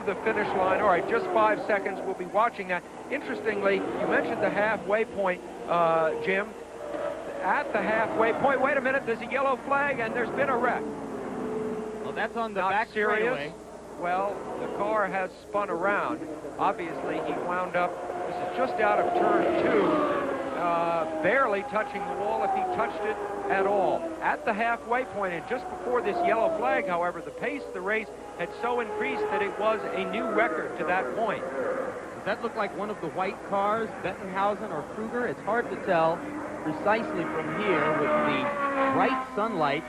the finish line. All right, just 5 seconds. We'll be watching that. Interestingly, you mentioned the halfway point, Jim. At the halfway point, wait a minute, there's a yellow flag, and there's been a wreck. Well, that's on the Not back serious. straightaway. Well, the car has spun around. Obviously, he wound up, this is just out of turn 2, barely touching the wall if he touched it at all. At the halfway point, and just before this yellow flag, however, the pace of the race had so increased that it was a new record to that point. Does that look like one of the white cars, Bettenhausen or Kruger? It's hard to tell precisely from here with the bright sunlight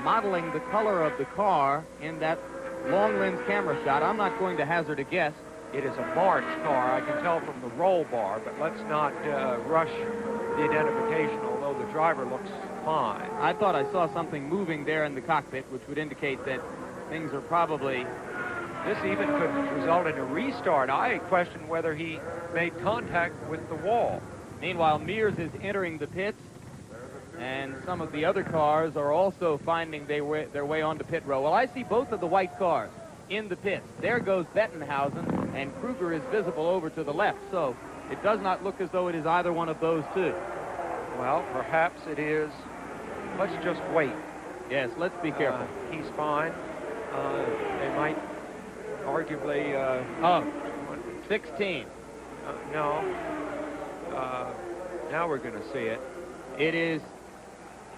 modeling the color of the car in that long lens camera shot. I'm not going to hazard a guess. It is a March car, I can tell from the roll bar, but let's not rush the identification, although the driver looks fine. I thought I saw something moving there in the cockpit, which would indicate that things are probably... This even could result in a restart. I question whether he made contact with the wall. Meanwhile, Mears is entering the pits, and some of the other cars are also finding their way onto pit row. Well, I see both of the white cars in the pits. There goes Bettenhausen, and Kruger is visible over to the left, so it does not look as though it is either one of those two. Well, perhaps it is. Let's just wait. Yes, let's be careful. He's fine. They might arguably... 16. No. Now we're going to see it. It is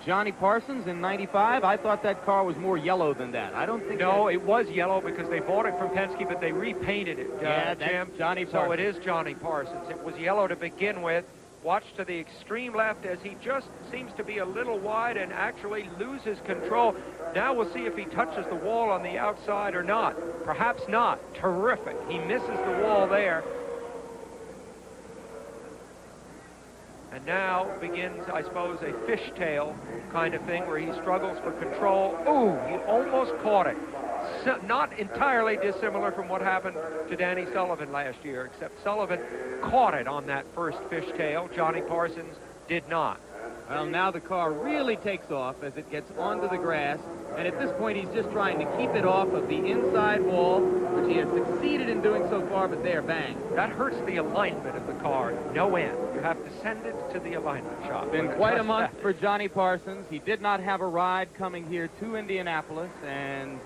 Johnny Parsons in 95. I thought that car was more yellow than that. I don't think... No, it was yellow because they bought it from Penske, but they repainted it, yeah, Jim. Johnny Parsons. So it is Johnny Parsons. It was yellow to begin with. Watch to the extreme left as he just seems to be a little wide and actually loses control. Now we'll see if he touches the wall on the outside or not. Perhaps not. Terrific. He misses the wall there. And now begins, I suppose, a fishtail kind of thing where he struggles for control. Ooh, he almost caught it. So, not entirely dissimilar from what happened to Danny Sullivan last year, except Sullivan caught it on that first fishtail. Johnny Parsons did not. Well, now the car really takes off as it gets onto the grass, and at this point he's just trying to keep it off of the inside wall, which he has succeeded in doing so far, but there, bang. That hurts the alignment of the car, no end. You have to send it to the alignment shop. Been quite a month for Johnny Parsons. He did not have a ride coming here to Indianapolis, and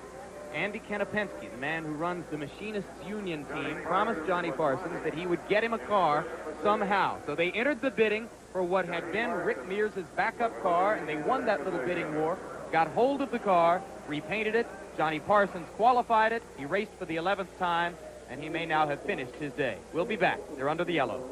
Andy Kenapensky, the man who runs the Machinists Union team, promised Johnny Parsons that he would get him a car somehow. So they entered the bidding for what had been Rick Mears' backup car, and they won that little bidding war, got hold of the car, repainted it. Johnny Parsons qualified it. He raced for the 11th time, and he may now have finished his day. We'll be back. They're under the yellow.